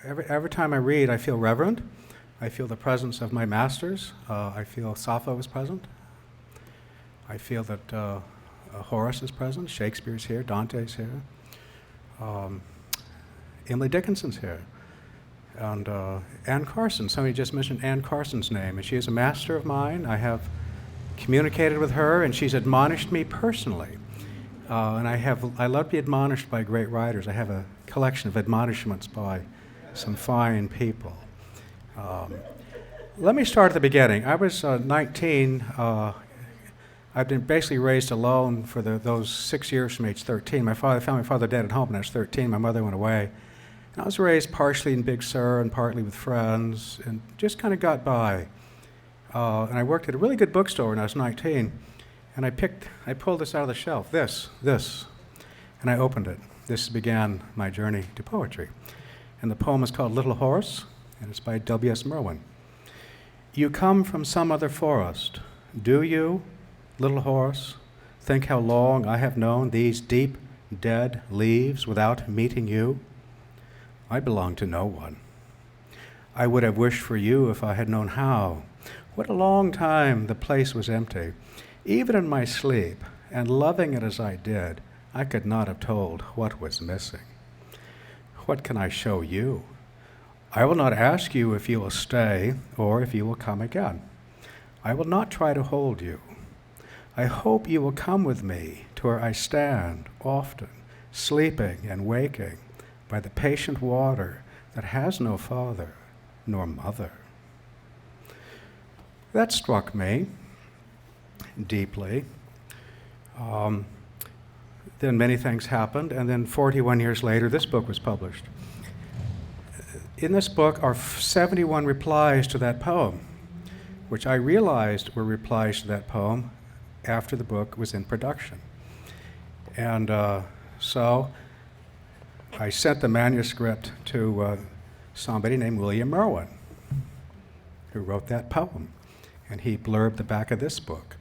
Every time I read, I feel reverent. I feel the presence of my masters. I feel Sappho is present. I feel that Horace is present. Shakespeare's here. Dante's here. Um, Emily Dickinson's here. And Anne Carson. Somebody just mentioned Anne Carson's name, and she is a master of mine. I have communicated with her, and she's admonished me personally. And I love to be admonished by great writers. I have a collection of admonishments by some fine people. Let me start at the beginning. I was 19. I've been basically raised alone for those 6 years from age 13. I found my father dead at home when I was 13. My mother went away. And I was raised partially in Big Sur and partly with friends, and just kind of got by. And I worked at a really good bookstore when I was 19. And I pulled this out of the shelf, this, and I opened it. This began my journey to poetry. And the poem is called Little Horse, and it's by W.S. Merwin. You come from some other forest, do you, little horse? Think how long I have known these deep, dead leaves without meeting you? I belong to no one. I would have wished for you if I had known how. What a long time the place was empty. Even in my sleep, and loving it as I did, I could not have told what was missing. What can I show you? I will not ask you if you will stay or if you will come again. I will not try to hold you. I hope you will come with me to where I stand often, sleeping and waking by the patient water that has no father nor mother. That struck me deeply. Then many things happened, and then 41 years later, this book was published. In this book are 71 replies to that poem, which I realized were replies to that poem after the book was in production. And so I sent the manuscript to somebody named William Merwin, who wrote that poem, and he blurbed the back of this book.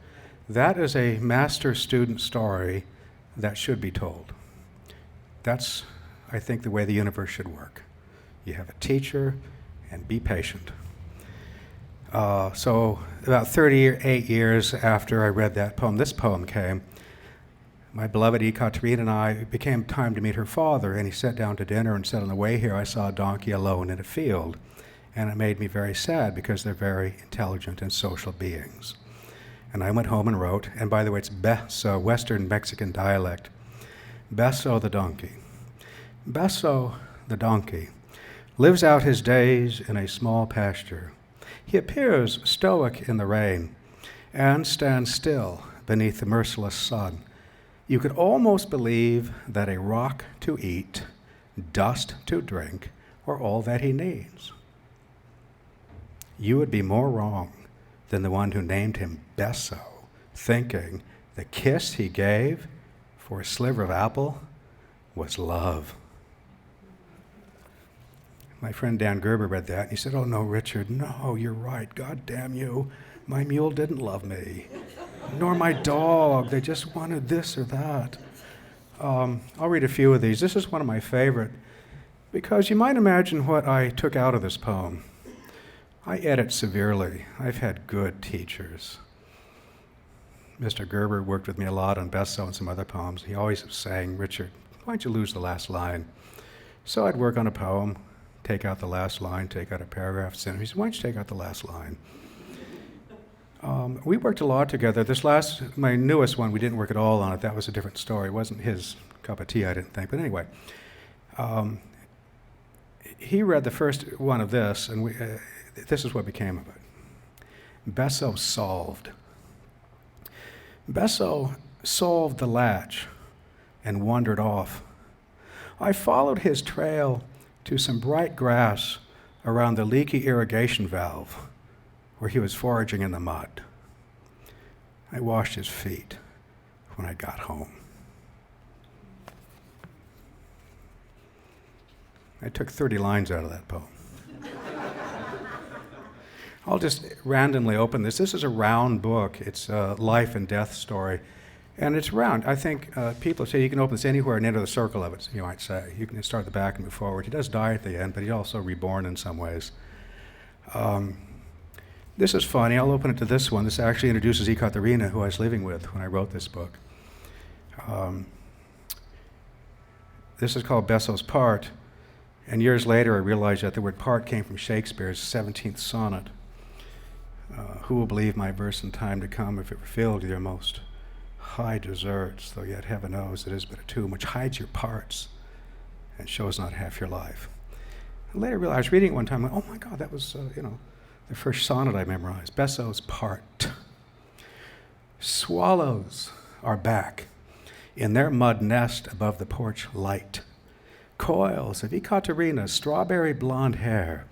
That is a master-student story that should be told. That's, I think, the way the universe should work. You have a teacher, and be patient. So about 38 years after I read that poem, this poem came. My beloved Ekaterina and I, it became time to meet her father, and he sat down to dinner and said, on the way here, I saw a donkey alone in a field. And it made me very sad because they're very intelligent and social beings. And I went home and wrote, and by the way, it's Beso, Western Mexican dialect. Beso the donkey. Beso the donkey lives out his days in a small pasture. He appears stoic in the rain and stands still beneath the merciless sun. You could almost believe that a rock to eat, dust to drink, are all that he needs. You would be more wrong than the one who named him Beso, thinking the kiss he gave for a sliver of apple was love. My friend Dan Gerber read that, and he said, oh no, Richard, no, you're right, God damn you. My mule didn't love me, nor my dog. They just wanted this or that. I'll read a few of these. This is one of my favorite, because you might imagine what I took out of this poem. I edit severely. I've had good teachers. Mr. Gerber worked with me a lot on Beso and some other poems. He always was saying, Richard, why don't you lose the last line? So I'd work on a poem, take out the last line, take out a paragraph, send him. He said, why don't you take out the last line? We worked a lot together. My newest one, we didn't work at all on it. That was a different story. It wasn't his cup of tea, I didn't think. But anyway, he read the first one of this, and this is what became of it. Beso solved. Beso solved the latch and wandered off. I followed his trail to some bright grass around the leaky irrigation valve where he was foraging in the mud. I washed his feet when I got home. I took 30 lines out of that poem. I'll just randomly open this. This is a round book. It's a life and death story. And it's round. I think people say you can open this anywhere and enter the circle of it, you might say. You can start at the back and move forward. He does die at the end, but he's also reborn in some ways. This is funny. I'll open it to this one. This actually introduces Ekaterina, who I was living with when I wrote this book. This is called Besso's Part. And years later, I realized that the word part came from Shakespeare's 17th sonnet. Who will believe my verse in time to come if it were filled with your most high deserts, though yet heaven knows it is but a tomb which hides your parts and shows not half your life. And later I realized, reading it one time, oh my God, that was, the first sonnet I memorized. Besso's Part. Swallows are back in their mud nest above the porch light. Coils of Ekaterina's strawberry blonde hair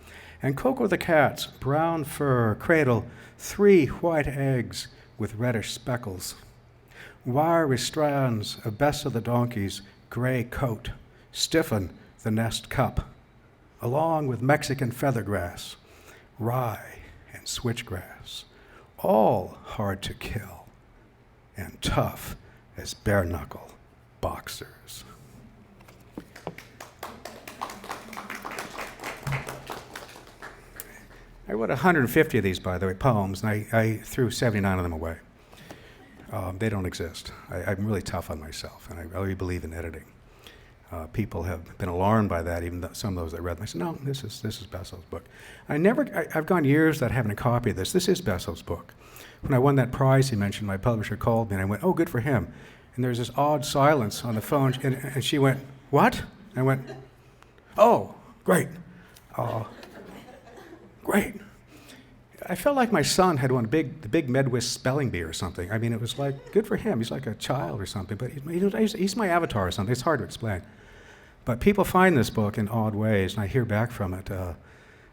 and Coco the cat's brown fur cradle 3 white eggs with reddish speckles. Wiry strands of Besso the donkey's gray coat stiffen the nest cup, along with Mexican feathergrass, rye and switchgrass, all hard to kill and tough as bare-knuckle boxers. I wrote 150 of these, by the way, poems, and I threw 79 of them away. They don't exist. I'm really tough on myself, and I really believe in editing. People have been alarmed by that, even though some of those that read them. I said, no, this is Besso's book. I've gone years without having a copy of this. This is Besso's book. When I won that prize he mentioned, my publisher called me, and I went, oh, good for him. And there was this odd silence on the phone, and she went, what? I went, oh, great. Great. I felt like my son had won the big Medwist spelling bee or something. I mean, it was like, good for him. He's like a child or something, but he's my avatar or something. It's hard to explain. But people find this book in odd ways, and I hear back from it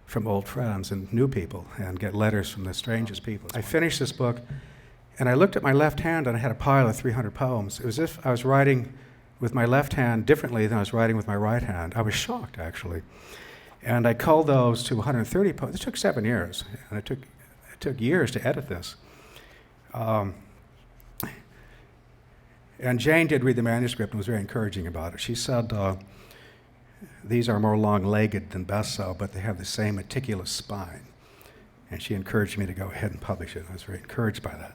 from old friends and new people, and get letters from the strangest people. I finished this book, and I looked at my left hand, and I had a pile of 300 poems. It was as if I was writing with my left hand differently than I was writing with my right hand. I was shocked, actually. And I culled those to 130 poems. It took 7 years, and it took years to edit this. And Jane did read the manuscript and was very encouraging about it. She said, these are more long-legged than Besso, but they have the same meticulous spine. And she encouraged me to go ahead and publish it. I was very encouraged by that.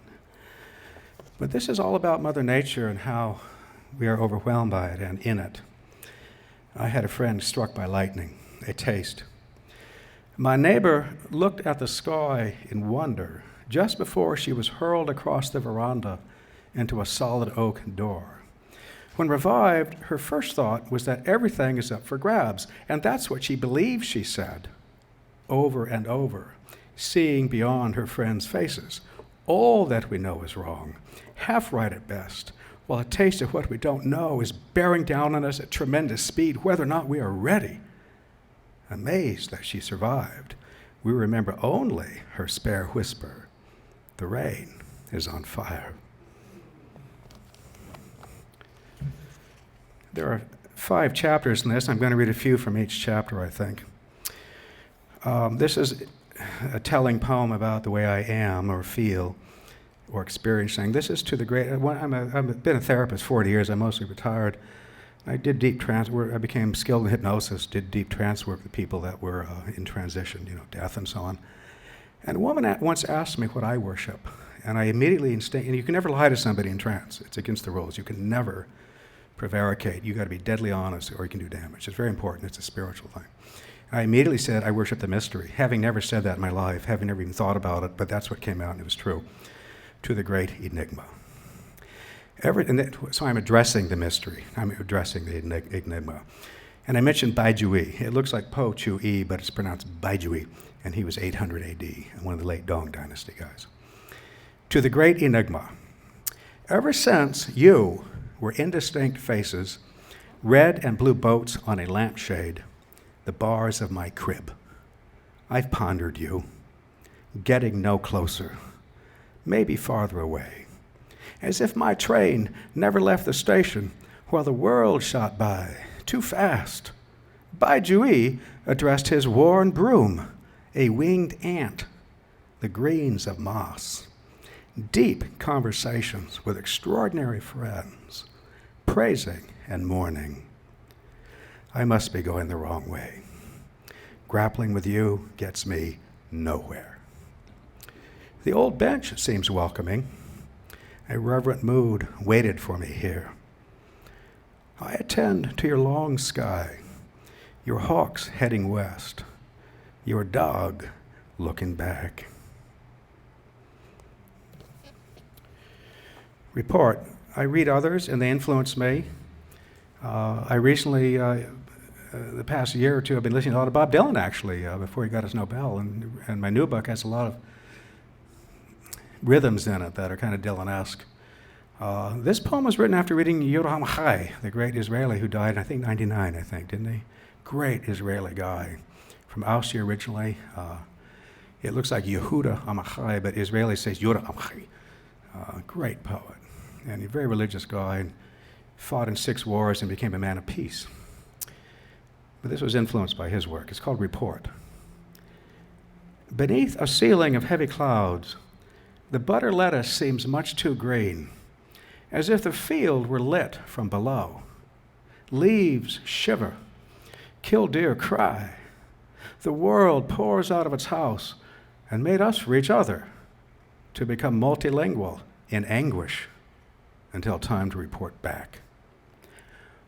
But this is all about Mother Nature and how we are overwhelmed by it and in it. I had a friend struck by lightning. A taste. My neighbor looked at the sky in wonder just before she was hurled across the veranda into a solid oak door. When revived, her first thought was that everything is up for grabs, and that's what she believed, she said, over and over, seeing beyond her friends' faces. All that we know is wrong, half right at best, while a taste of what we don't know is bearing down on us at tremendous speed, whether or not we are ready. Amazed that she survived, we remember only her spare whisper, the rain is on fire. There are 5 chapters in this. I'm going to read a few from each chapter, I think. This is a telling poem about the way I am or feel or experiencing. This is to the great, I've been a therapist 40 years, I'm mostly retired. I did deep trance work. I became skilled in hypnosis, did deep trance work with people that were in transition, death and so on. And a woman once asked me what I worship, and I immediately and you can never lie to somebody in trance. It's against the rules. You can never prevaricate. You got to be deadly honest, or you can do damage. It's very important. It's a spiritual thing. And I immediately said I worship the mystery, having never said that in my life, having never even thought about it, but that's what came out, and it was true. To the great enigma. So I'm addressing the mystery. I'm addressing the enigma. And I mentioned Baizhui. It looks like Po Chu-yi, but it's pronounced Baizhui. And he was 800 AD, one of the late Dong Dynasty guys. To the great enigma. Ever since you were indistinct faces, red and blue boats on a lampshade, the bars of my crib, I've pondered you, getting no closer, maybe farther away. As if my train never left the station while the world shot by, too fast. Baizhui addressed his worn broom, a winged ant, the greens of moss. deep conversations with extraordinary friends, praising and mourning. I must be going the wrong way. Grappling with you gets me nowhere. The old bench seems welcoming. A reverent mood waited for me here. I attend to your long sky, your hawks heading west, your dog looking back. Report. I read others and they influence me. I recently, the past year or two, I've been listening to a lot of Bob Dylan, actually, before he got his Nobel. And my new book has a lot of rhythms in it that are kind of Dylan-esque. This poem was written after reading Yoram Chai, the great Israeli who died, I think, 99, didn't he? Great Israeli guy. From Austria originally. It looks like Yehuda Amachai, but Israeli says Yoram Amachai. Great poet. And a very religious guy, and fought in 6 wars and became a man of peace. But this was influenced by his work. It's called Report. Beneath a ceiling of heavy clouds, the butter lettuce seems much too green, as if the field were lit from below. Leaves shiver, killdeer cry. The world pours out of its house and made us for each other to become multilingual in anguish until time to report back.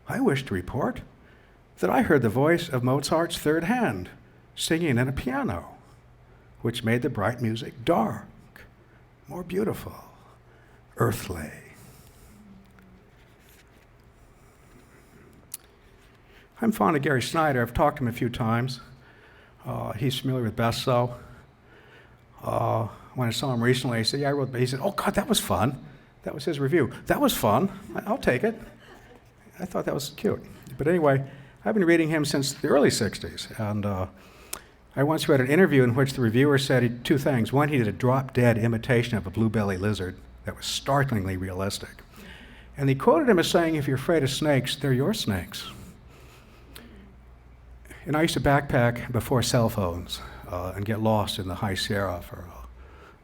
I wish to report that I heard the voice of Mozart's third hand singing in a piano, which made the bright music dark, more beautiful, earthly. I'm fond of Gary Snyder. I've talked to him a few times. He's familiar with Besso. When I saw him recently, I said, yeah, I wrote, he said, oh God, that was fun. That was his review. That was fun. I'll take it. I thought that was cute. But anyway, I've been reading him since the early 60s. And I once read an interview in which the reviewer said 2 things. One, he did a drop-dead imitation of a blue-belly lizard that was startlingly realistic. And he quoted him as saying, if you're afraid of snakes, they're your snakes. And I used to backpack before cell phones and get lost in the High Sierra for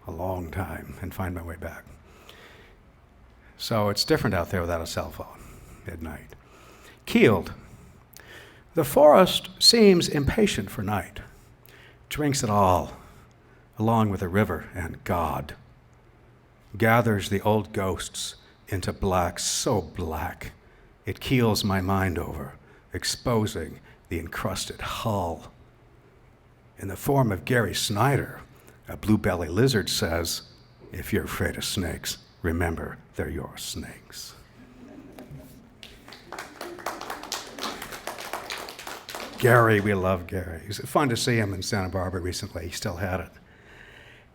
a long time and find my way back. So it's different out there without a cell phone at night. Keeled. The forest seems impatient for night, drinks it all, along with the river and God, gathers the old ghosts into black, so black, it keels my mind over, exposing the encrusted hull. In the form of Gary Snyder, a blue-belly lizard says, if you're afraid of snakes, remember they're your snakes. Gary, we love Gary. It was fun to see him in Santa Barbara recently. He still had it.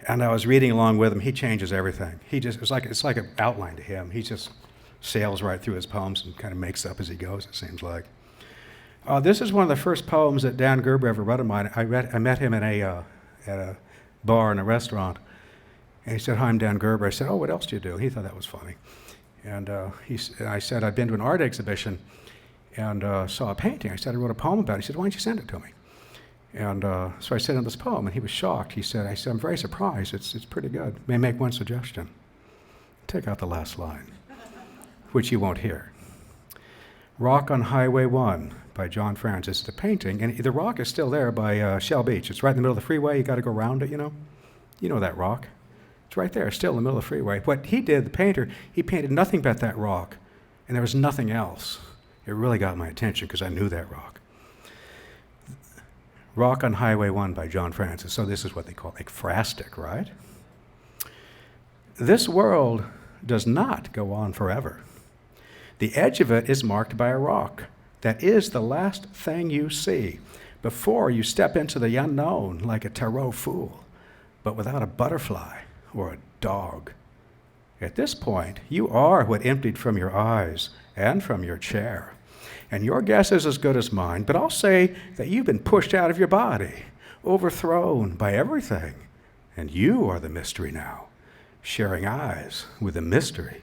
And I was reading along with him. He changes everything. It's like an outline to him. He just sails right through his poems and kind of makes up as he goes, it seems like. This is one of the first poems that Dan Gerber ever read of mine. I met him at a bar in a restaurant. And he said, hi, I'm Dan Gerber. I said, oh, what else do you do? He thought that was funny. And I said, I'd been to an art exhibition and saw a painting. I said, I wrote a poem about it. He said, why don't you send it to me? And so I sent him this poem, and he was shocked. I said, I'm very surprised. It's pretty good. May I make one suggestion? Take out the last line, which you won't hear. Rock on Highway 1 by John Francis. It's a painting, and the rock is still there by Shell Beach. It's right in the middle of the freeway. You got to go around it, you know? You know that rock. It's right there, still in the middle of the freeway. What he did, the painter, he painted nothing but that rock, and there was nothing else. It really got my attention because I knew that rock. Rock on Highway 1 by John Francis. So this is what they call ekphrastic, right? This world does not go on forever. The edge of it is marked by a rock. That is the last thing you see before you step into the unknown like a tarot fool, but without a butterfly or a dog. At this point, you are what emptied from your eyes and from your chair. And your guess is as good as mine, but I'll say that you've been pushed out of your body, overthrown by everything, and you are the mystery now, sharing eyes with the mystery.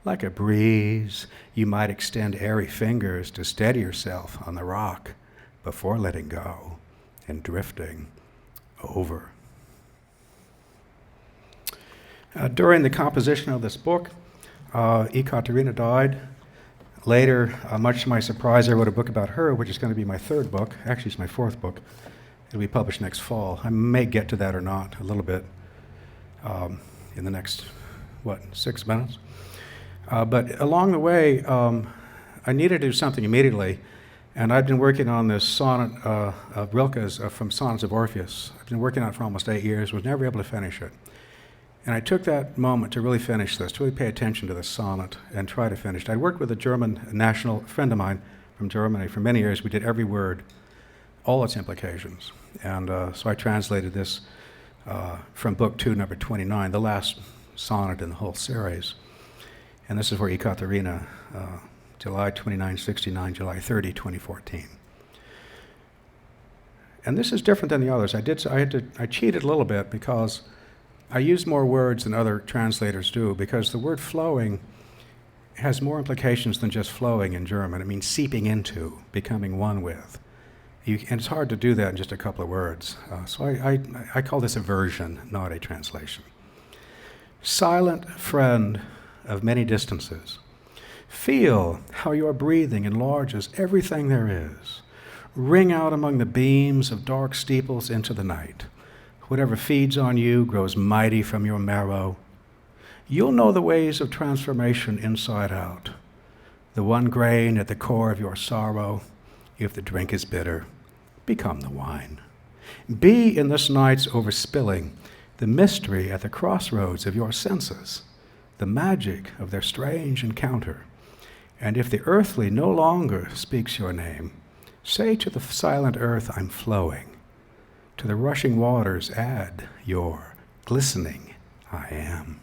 Like a breeze, you might extend airy fingers to steady yourself on the rock before letting go and drifting over. During the composition of this book, Ekaterina died. Later, much to my surprise, I wrote a book about her, which is going to be my third book. Actually, it's my fourth book. It'll be published next fall. I may get to that or not a little bit in the next, 6 minutes? But along the way, I needed to do something immediately, and I've been working on this sonnet of Rilke's from Sonnets of Orpheus. I've been working on it for almost 8 years, was never able to finish it. And I took that moment to really finish this, to really pay attention to this sonnet and try to finish it. I worked with a German national friend of mine from Germany for many years. We did every word, all its implications. And so I translated this from book 2, number 29, the last sonnet in the whole series. And this is where Ekaterina, July 29, 69, July 30, 2014. And this is different than the others. I cheated a little bit because I used more words than other translators do, because the word flowing has more implications than just flowing in German. It means seeping into, becoming one with. And it's hard to do that in just a couple of words. So I call this a version, not a translation. Silent friend of many distances, feel how your breathing enlarges everything there is. Ring out among the beams of dark steeples into the night. Whatever feeds on you grows mighty from your marrow. You'll know the ways of transformation inside out. The one grain at the core of your sorrow, if the drink is bitter, become the wine. Be in this night's overspilling the mystery at the crossroads of your senses, the magic of their strange encounter. And if the earthly no longer speaks your name, say to the silent earth, I'm flowing. To the rushing waters add your glistening I am.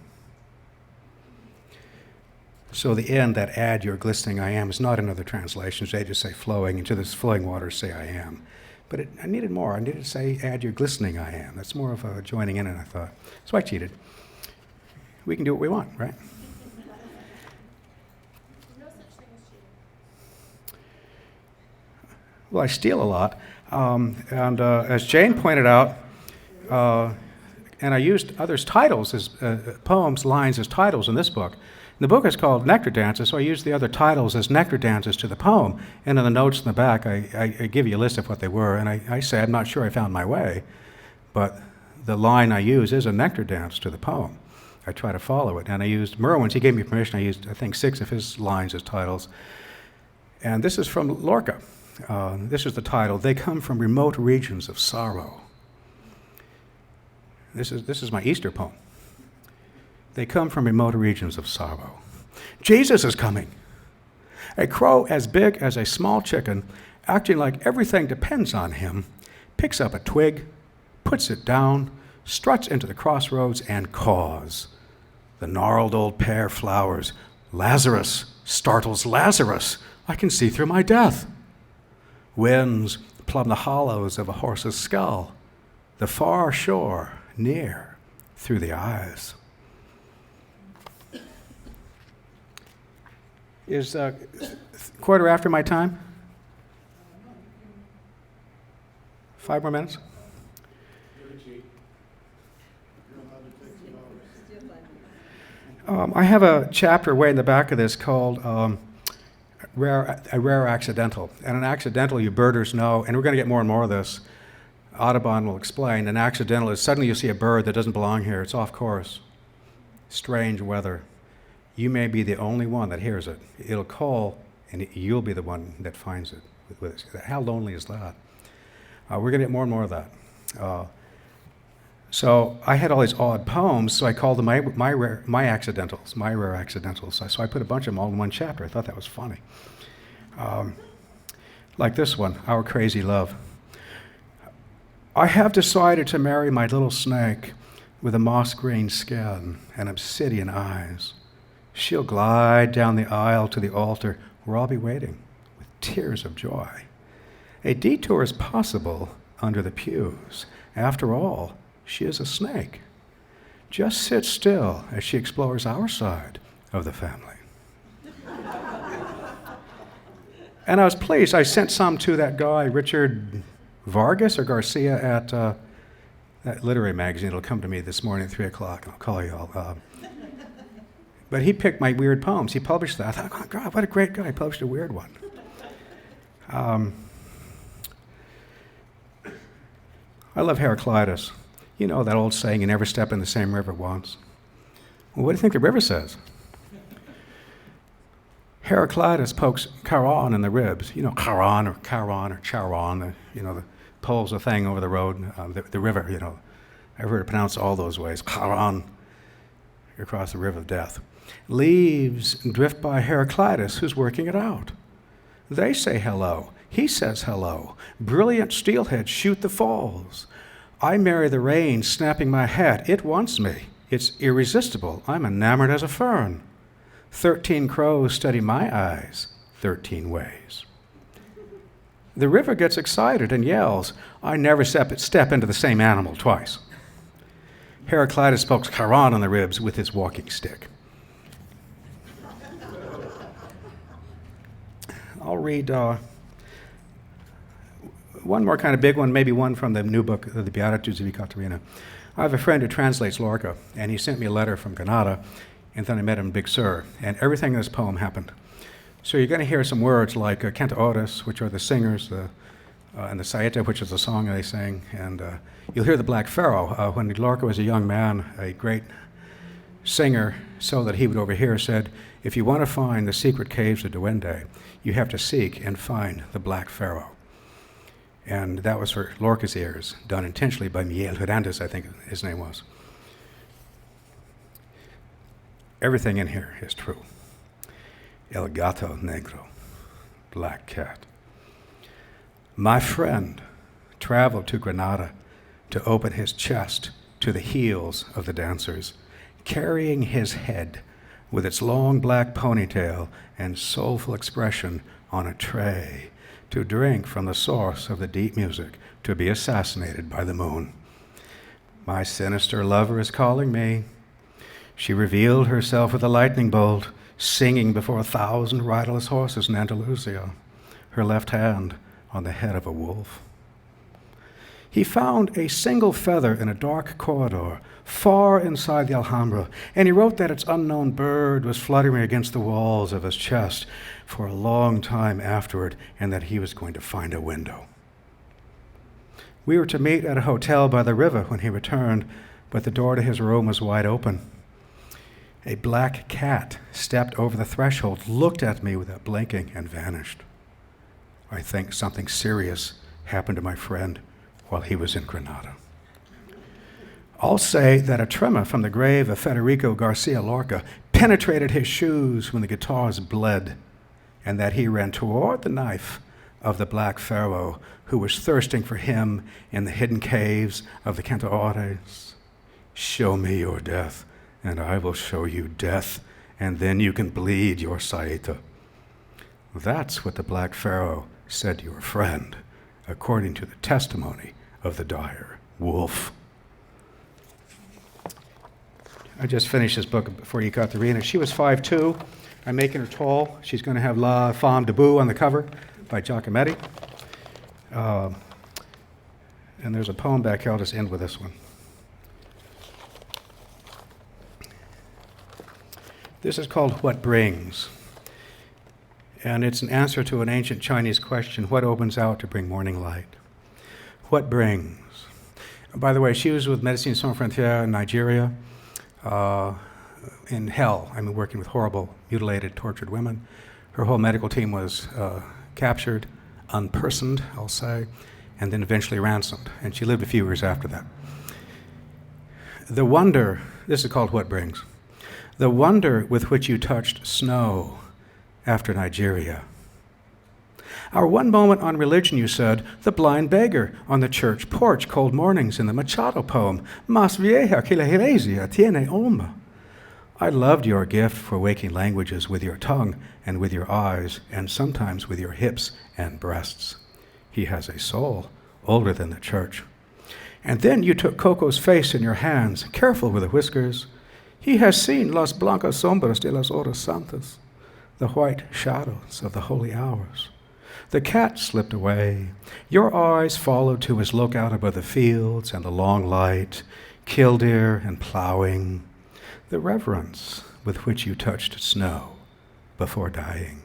So the end, that add your glistening I am, is not in other translations. They just say flowing, and to this flowing waters say I am. But I needed more. I needed to say add your glistening I am. That's more of a joining in, and I thought. So I cheated. We can do what we want, right? No such thing as cheating. Well, I steal a lot. And as Jane pointed out, and I used others' titles as poems, lines as titles in this book. The book is called Nectar Dances, so I used the other titles as nectar dances to the poem. And in the notes in the back, I give you a list of what they were. And I say, I'm not sure I found my way, but the line I use is a nectar dance to the poem. I try to follow it. And I used Merwin's, he gave me permission, I used, I think, 6 of his lines as titles. And this is from Lorca. This is the title, They Come from Remote Regions of Sorrow. This is my Easter poem. They come from remote regions of sorrow. Jesus is coming. A crow as big as a small chicken, acting like everything depends on him, picks up a twig, puts it down, struts into the crossroads, and caws. The gnarled old pear flowers. Lazarus startles Lazarus. I can see through my death. Winds plumb the hollows of a horse's skull. The far shore near through the eyes. Is quarter after my time? 5 more minutes? I have a chapter way in the back of this called a rare accidental. And an accidental, you birders know, and we're going to get more and more of this. Audubon will explain. An accidental is suddenly you see a bird that doesn't belong here. It's off course. Strange weather. You may be the only one that hears it. It'll call, and you'll be the one that finds it. How lonely is that? We're going to get more and more of that. So I had all these odd poems, so I called them my rare accidentals. So I put a bunch of them all in one chapter. I thought that was funny. Like this one, Our Crazy Love. I have decided to marry my little snake with a moss-green skin and obsidian eyes. She'll glide down the aisle to the altar where I'll be waiting with tears of joy. A detour is possible under the pews. After all, she is a snake. Just sit still as she explores our side of the family. And I was pleased. I sent some to that guy, Richard Vargas or Garcia at that literary magazine. It'll come to me this morning at 3 o'clock, and I'll call you all. But he picked my weird poems. He published that. I thought, oh, God, what a great guy. He published a weird one. I love Heraclitus. You know that old saying, you never step in the same river once. Well, what do you think the river says? Heraclitus pokes Charon in the ribs. You know, Charon or Charon, the pole's a thing over the road, the river, I've heard it pronounced all those ways. Charon, across the river of death. Leaves drift by Heraclitus, who's working it out. They say hello. He says hello. Brilliant steelheads shoot the falls. I marry the rain, snapping my hat. It wants me. It's irresistible. I'm enamored as a fern. 13 crows study my eyes 13 ways. The river gets excited and yells, I never step into the same animal twice. Heraclitus pokes Charon on the ribs with his walking stick. I'll read one more kind of big one, maybe one from the new book, The Beatitudes of Ekaterina. I have a friend who translates Lorca, and he sent me a letter from Granada, and then I met him in Big Sur, and everything in this poem happened. So you're going to hear some words like cantaores, which are the singers, and the saeta, which is the song they sing, and you'll hear the Black Pharaoh. When Lorca was a young man, a great singer, so that he would overhear, said, if you want to find the secret caves of Duende, you have to seek and find the Black Pharaoh. And that was for Lorca's ears, done intentionally by Miguel Hernandez, I think his name was. Everything in here is true. El gato negro, black cat. My friend traveled to Granada to open his chest to the heels of the dancers, carrying his head with its long black ponytail and soulful expression on a tray, to drink from the source of the deep music, to be assassinated by the moon. My sinister lover is calling me. She revealed herself with a lightning bolt, singing before 1,000 riderless horses in Andalusia, her left hand on the head of a wolf. He found a single feather in a dark corridor, far inside the Alhambra, and he wrote that its unknown bird was fluttering against the walls of his chest for a long time afterward, and that he was going to find a window. We were to meet at a hotel by the river when he returned, but the door to his room was wide open. A black cat stepped over the threshold, looked at me without blinking, and vanished. I think something serious happened to my friend while he was in Granada. I'll say that a tremor from the grave of Federico Garcia Lorca penetrated his shoes when the guitars bled, and that he ran toward the knife of the Black Pharaoh, who was thirsting for him in the hidden caves of the cantaores. Show me your death, and I will show you death, and then you can bleed your saeta. That's what the Black Pharaoh said to your friend, according to the testimony of the dire wolf. I just finished this book before Ekaterina. She was 5'2". I'm making her tall. She's going to have La Femme Debout on the cover by Giacometti. And there's a poem back here. I'll just end with this one. This is called What Brings. And it's an answer to an ancient Chinese question, what opens out to bring morning light? What brings? By the way, she was with Médecins Sans Frontières in Nigeria, in hell. I mean, working with horrible, mutilated, tortured women. Her whole medical team was captured, unpersoned, I'll say, and then eventually ransomed. And she lived a few years after that. The wonder, this is called What Brings. The wonder with which you touched snow after Nigeria. Our one moment on religion, you said, the blind beggar on the church porch, cold mornings in the Machado poem, Mas vieja que la iglesia tiene alma. I loved your gift for waking languages with your tongue and with your eyes and sometimes with your hips and breasts. He has a soul older than the church. And then you took Coco's face in your hands, careful with the whiskers. He has seen las blancas sombras de las horas santas, the white shadows of the holy hours. The cat slipped away. Your eyes followed to his lookout above the fields and the long light, killdeer and plowing, the reverence with which you touched snow before dying.